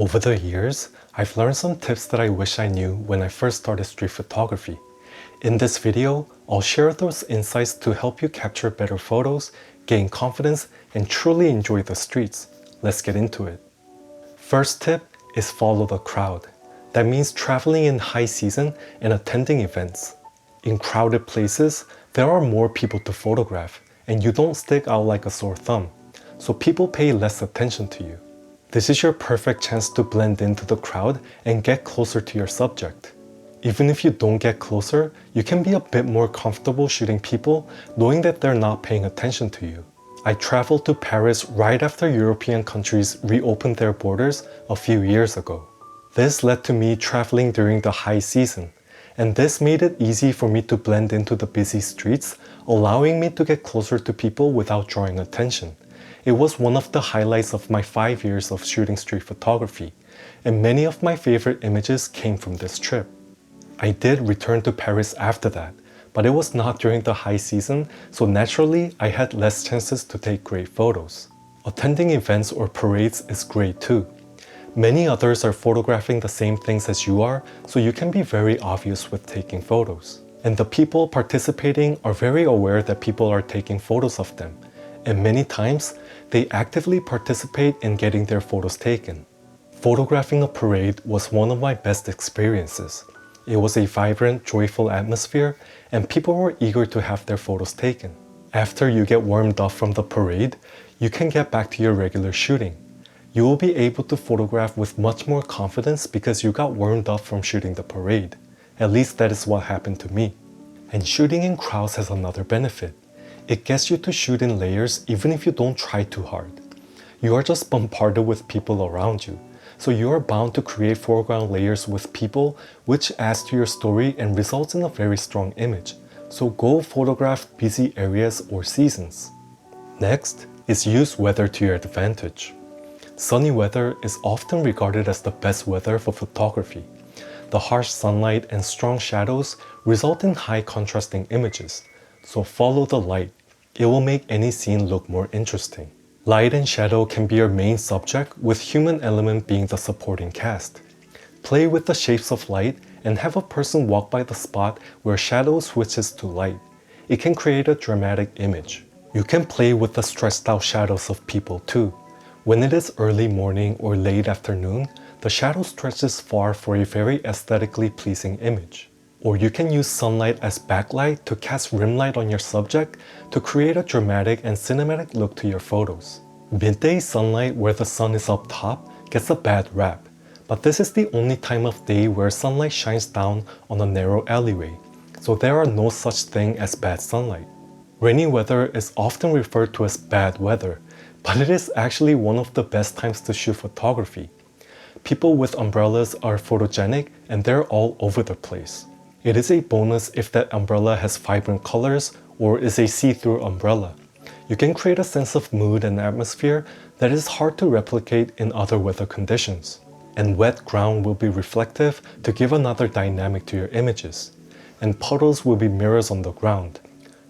Over the years, I've learned some tips that I wish I knew when I first started street photography. In this video, I'll share those insights to help you capture better photos, gain confidence, and truly enjoy the streets. Let's get into it. First tip is follow the crowd. That means traveling in high season and attending events. In crowded places, there are more people to photograph, and you don't stick out like a sore thumb, so people pay less attention to you. This is your perfect chance to blend into the crowd and get closer to your subject. Even if you don't get closer, you can be a bit more comfortable shooting people knowing that they're not paying attention to you. I traveled to Paris right after European countries reopened their borders a few years ago. This led to me traveling during the high season, and this made it easy for me to blend into the busy streets, allowing me to get closer to people without drawing attention. It was one of the highlights of my 5 years of shooting street photography, and many of my favorite images came from this trip. I did return to Paris after that, but it was not during the high season, so naturally I had less chances to take great photos. Attending events or parades is great too. Many others are photographing the same things as you are, so you can be very obvious with taking photos. And the people participating are very aware that people are taking photos of them, and many times they actively participate in getting their photos taken. Photographing a parade was one of my best experiences. It was a vibrant, joyful atmosphere, and people were eager to have their photos taken. After you get warmed up from the parade, you can get back to your regular shooting. You will be able to photograph with much more confidence because you got warmed up from shooting the parade. At least that is what happened to me. And shooting in crowds has another benefit. It gets you to shoot in layers even if you don't try too hard. You are just bombarded with people around you, so you are bound to create foreground layers with people, which adds to your story and results in a very strong image. So go photograph busy areas or seasons. Next is use weather to your advantage. Sunny weather is often regarded as the best weather for photography. The harsh sunlight and strong shadows result in high contrasting images, so follow the light. It will make any scene look more interesting. Light and shadow can be your main subject, with human element being the supporting cast. Play with the shapes of light and have a person walk by the spot where shadow switches to light. It can create a dramatic image. You can play with the stretched out shadows of people too. When it is early morning or late afternoon, the shadow stretches far for a very aesthetically pleasing image. Or you can use sunlight as backlight to cast rim light on your subject to create a dramatic and cinematic look to your photos. Midday sunlight where the sun is up top gets a bad rap, but this is the only time of day where sunlight shines down on a narrow alleyway, so there are no such thing as bad sunlight. Rainy weather is often referred to as bad weather, but it is actually one of the best times to shoot photography. People with umbrellas are photogenic and they're all over the place. It is a bonus if that umbrella has vibrant colors or is a see-through umbrella. You can create a sense of mood and atmosphere that is hard to replicate in other weather conditions. And wet ground will be reflective to give another dynamic to your images. And puddles will be mirrors on the ground.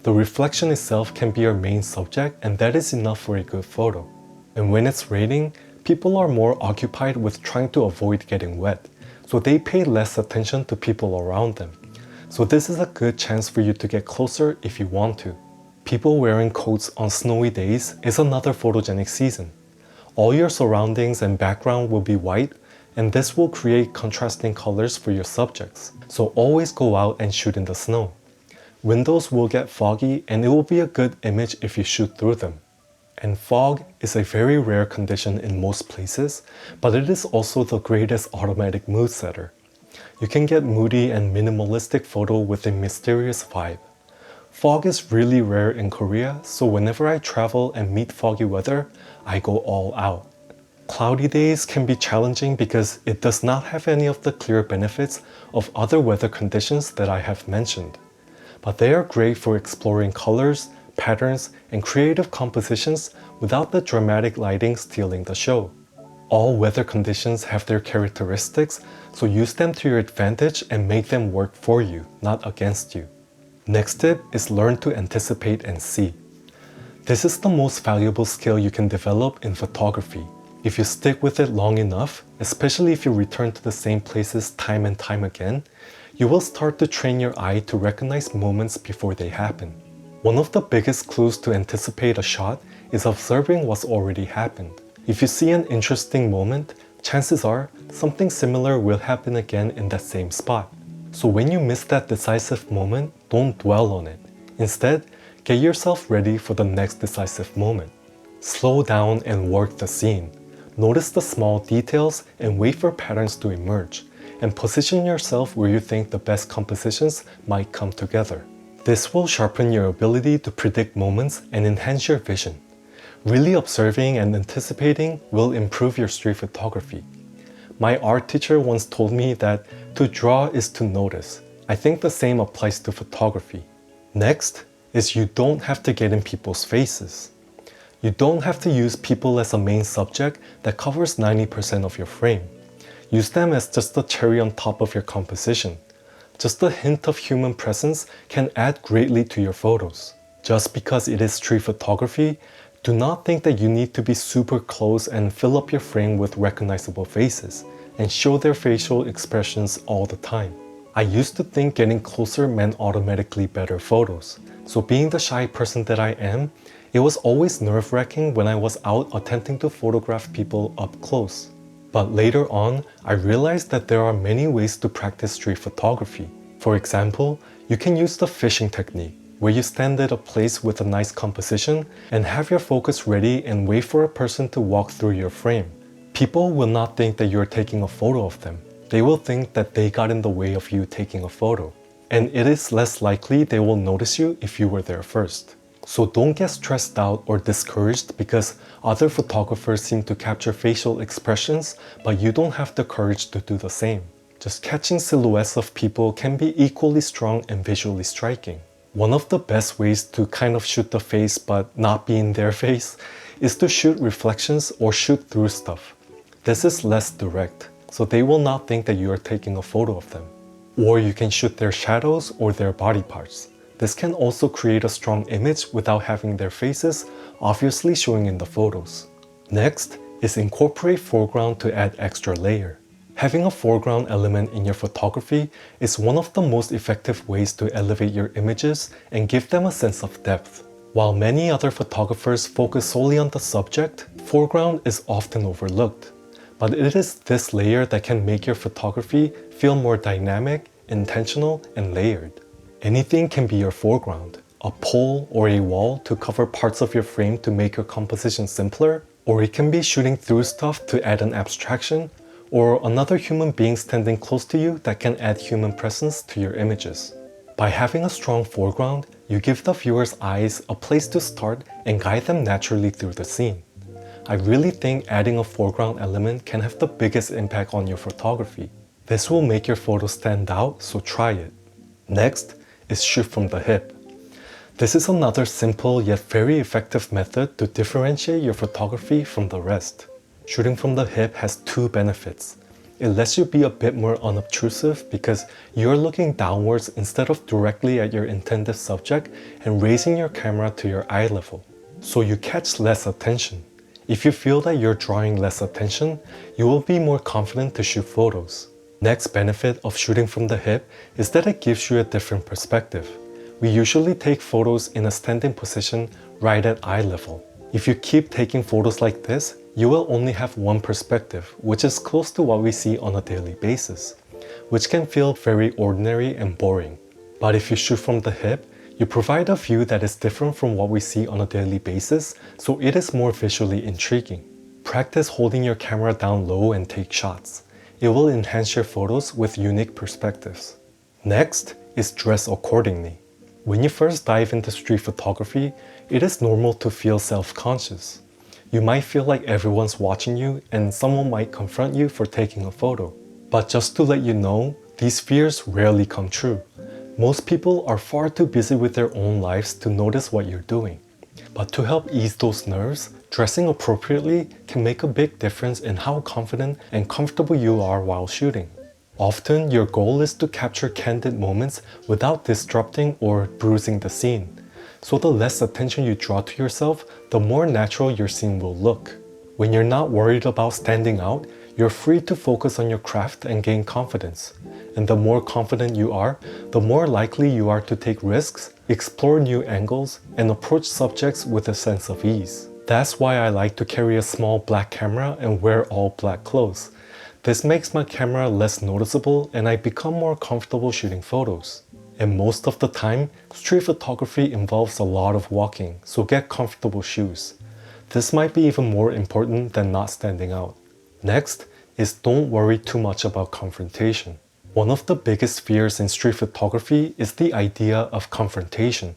The reflection itself can be your main subject, and that is enough for a good photo. And when it's raining, people are more occupied with trying to avoid getting wet, so they pay less attention to people around them. So this is a good chance for you to get closer if you want to. People wearing coats on snowy days is another photogenic season. All your surroundings and background will be white, and this will create contrasting colors for your subjects. So always go out and shoot in the snow. Windows will get foggy, and it will be a good image if you shoot through them. And fog is a very rare condition in most places, but it is also the greatest automatic mood setter. You can get moody and minimalistic photo with a mysterious vibe. Fog is really rare in Korea, so whenever I travel and meet foggy weather, I go all out. Cloudy days can be challenging because it does not have any of the clear benefits of other weather conditions that I have mentioned. But they are great for exploring colors, patterns, and creative compositions without the dramatic lighting stealing the show. All weather conditions have their characteristics, so use them to your advantage and make them work for you, not against you. Next tip is learn to anticipate and see. This is the most valuable skill you can develop in photography. If you stick with it long enough, especially if you return to the same places time and time again, you will start to train your eye to recognize moments before they happen. One of the biggest clues to anticipate a shot is observing what's already happened. If you see an interesting moment, chances are something similar will happen again in that same spot. So when you miss that decisive moment, don't dwell on it. Instead, get yourself ready for the next decisive moment. Slow down and work the scene. Notice the small details and wait for patterns to emerge, and position yourself where you think the best compositions might come together. This will sharpen your ability to predict moments and enhance your vision. Really observing and anticipating will improve your street photography. My art teacher once told me that to draw is to notice. I think the same applies to photography. Next is you don't have to get in people's faces. You don't have to use people as a main subject that covers 90% of your frame. Use them as just the cherry on top of your composition. Just a hint of human presence can add greatly to your photos. Just because it is street photography, do not think that you need to be super close and fill up your frame with recognizable faces and show their facial expressions all the time. I used to think getting closer meant automatically better photos. So being the shy person that I am, it was always nerve-wracking when I was out attempting to photograph people up close. But later on, I realized that there are many ways to practice street photography. For example, you can use the fishing technique, where you stand at a place with a nice composition and have your focus ready and wait for a person to walk through your frame. People will not think that you're taking a photo of them. They will think that they got in the way of you taking a photo. And it is less likely they will notice you if you were there first. So don't get stressed out or discouraged because other photographers seem to capture facial expressions, but you don't have the courage to do the same. Just catching silhouettes of people can be equally strong and visually striking. One of the best ways to kind of shoot the face but not be in their face is to shoot reflections or shoot through stuff. This is less direct, so they will not think that you are taking a photo of them. Or you can shoot their shadows or their body parts. This can also create a strong image without having their faces obviously showing in the photos. Next is incorporate foreground to add extra layer. Having a foreground element in your photography is one of the most effective ways to elevate your images and give them a sense of depth. While many other photographers focus solely on the subject, foreground is often overlooked. But it is this layer that can make your photography feel more dynamic, intentional, and layered. Anything can be your foreground. A pole or a wall to cover parts of your frame to make your composition simpler, or it can be shooting through stuff to add an abstraction, or another human being standing close to you that can add human presence to your images. By having a strong foreground, you give the viewer's eyes a place to start and guide them naturally through the scene. I really think adding a foreground element can have the biggest impact on your photography. This will make your photo stand out, so try it. Next is shoot from the hip. This is another simple yet very effective method to differentiate your photography from the rest. Shooting from the hip has two benefits. It lets you be a bit more unobtrusive because you're looking downwards instead of directly at your intended subject and raising your camera to your eye level. So you catch less attention. If you feel that you're drawing less attention, you will be more confident to shoot photos. Next benefit of shooting from the hip is that it gives you a different perspective. We usually take photos in a standing position right at eye level. If you keep taking photos like this, you will only have one perspective, which is close to what we see on a daily basis, which can feel very ordinary and boring. But if you shoot from the hip, you provide a view that is different from what we see on a daily basis, so it is more visually intriguing. Practice holding your camera down low and take shots. It will enhance your photos with unique perspectives. Next is dress accordingly. When you first dive into street photography, it is normal to feel self-conscious. You might feel like everyone's watching you and someone might confront you for taking a photo. But just to let you know, these fears rarely come true. Most people are far too busy with their own lives to notice what you're doing. But to help ease those nerves, dressing appropriately can make a big difference in how confident and comfortable you are while shooting. Often, your goal is to capture candid moments without disrupting or bruising the scene. So the less attention you draw to yourself, the more natural your scene will look. When you're not worried about standing out, you're free to focus on your craft and gain confidence. And the more confident you are, the more likely you are to take risks, explore new angles, and approach subjects with a sense of ease. That's why I like to carry a small black camera and wear all black clothes. This makes my camera less noticeable and I become more comfortable shooting photos. And most of the time, street photography involves a lot of walking, so get comfortable shoes. This might be even more important than not standing out. Next is don't worry too much about confrontation. One of the biggest fears in street photography is the idea of confrontation.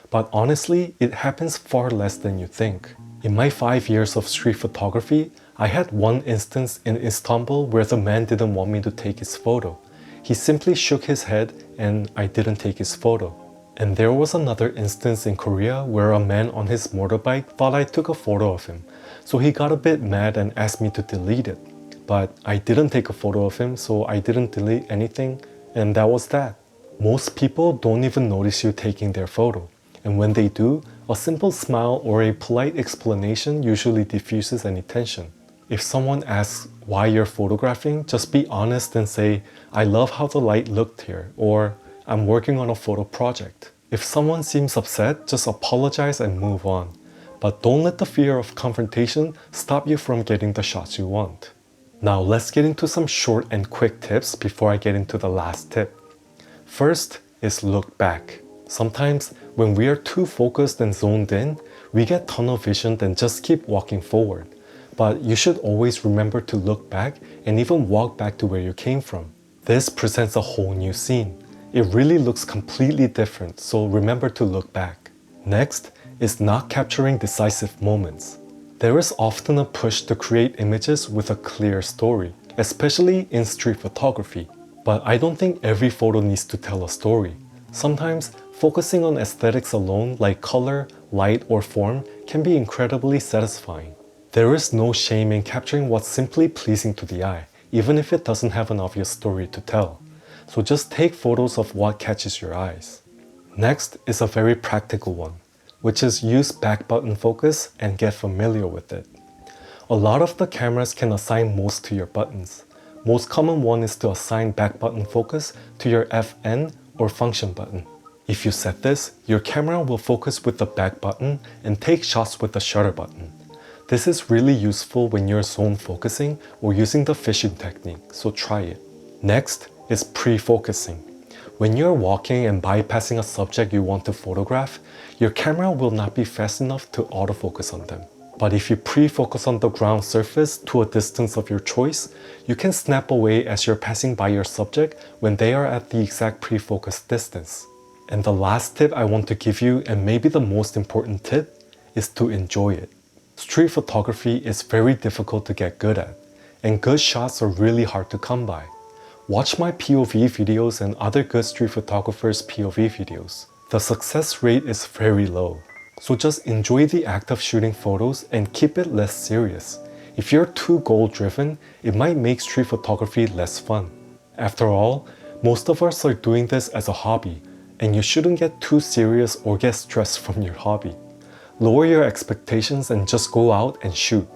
But honestly, it happens far less than you think. In my 5 years of street photography, I had one instance in Istanbul where the man didn't want me to take his photo. He simply shook his head and I didn't take his photo. And there was another instance in Korea where a man on his motorbike thought I took a photo of him. So he got a bit mad and asked me to delete it. But I didn't take a photo of him, so I didn't delete anything, and that was that. Most people don't even notice you taking their photo. And when they do, a simple smile or a polite explanation usually diffuses any tension. If someone asks why you're photographing, just be honest and say, I love how the light looked here, or I'm working on a photo project. If someone seems upset, just apologize and move on. But don't let the fear of confrontation stop you from getting the shots you want. Now let's get into some short and quick tips before I get into the last tip. First is look back. Sometimes when we are too focused and zoned in, we get tunnel visioned and just keep walking forward. But you should always remember to look back and even walk back to where you came from. This presents a whole new scene. It really looks completely different, so remember to look back. Next is not capturing decisive moments. There is often a push to create images with a clear story, especially in street photography. But I don't think every photo needs to tell a story. Sometimes focusing on aesthetics alone, like color, light, or form, can be incredibly satisfying. There is no shame in capturing what's simply pleasing to the eye, even if it doesn't have an obvious story to tell. So just take photos of what catches your eyes. Next is a very practical one, which is use back button focus and get familiar with it. A lot of the cameras can assign modes to your buttons. Most common one is to assign back button focus to your FN or function button. If you set this, your camera will focus with the back button and take shots with the shutter button. This is really useful when you're zone focusing or using the fishing technique, so try it. Next is pre-focusing. When you're walking and bypassing a subject you want to photograph, your camera will not be fast enough to autofocus on them. But if you pre-focus on the ground surface to a distance of your choice, you can snap away as you're passing by your subject when they are at the exact pre-focus distance. And the last tip I want to give you, and maybe the most important tip, is to enjoy it. Street photography is very difficult to get good at, and good shots are really hard to come by. Watch my POV videos and other good street photographers' POV videos. The success rate is very low. So just enjoy the act of shooting photos and keep it less serious. If you're too goal-driven, it might make street photography less fun. After all, most of us are doing this as a hobby, and you shouldn't get too serious or get stressed from your hobby. Lower your expectations and just go out and shoot.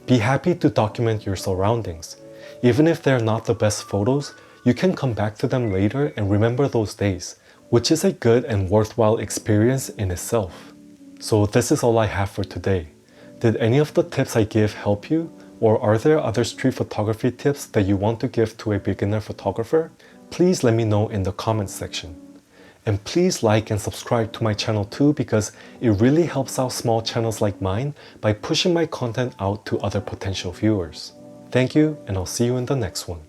Be happy to document your surroundings. Even if they're not the best photos, you can come back to them later and remember those days, which is a good and worthwhile experience in itself. So this is all I have for today. Did any of the tips I give help you? Or are there other street photography tips that you want to give to a beginner photographer? Please let me know in the comments section. And please like and subscribe to my channel too, because it really helps out small channels like mine by pushing my content out to other potential viewers. Thank you, and I'll see you in the next one.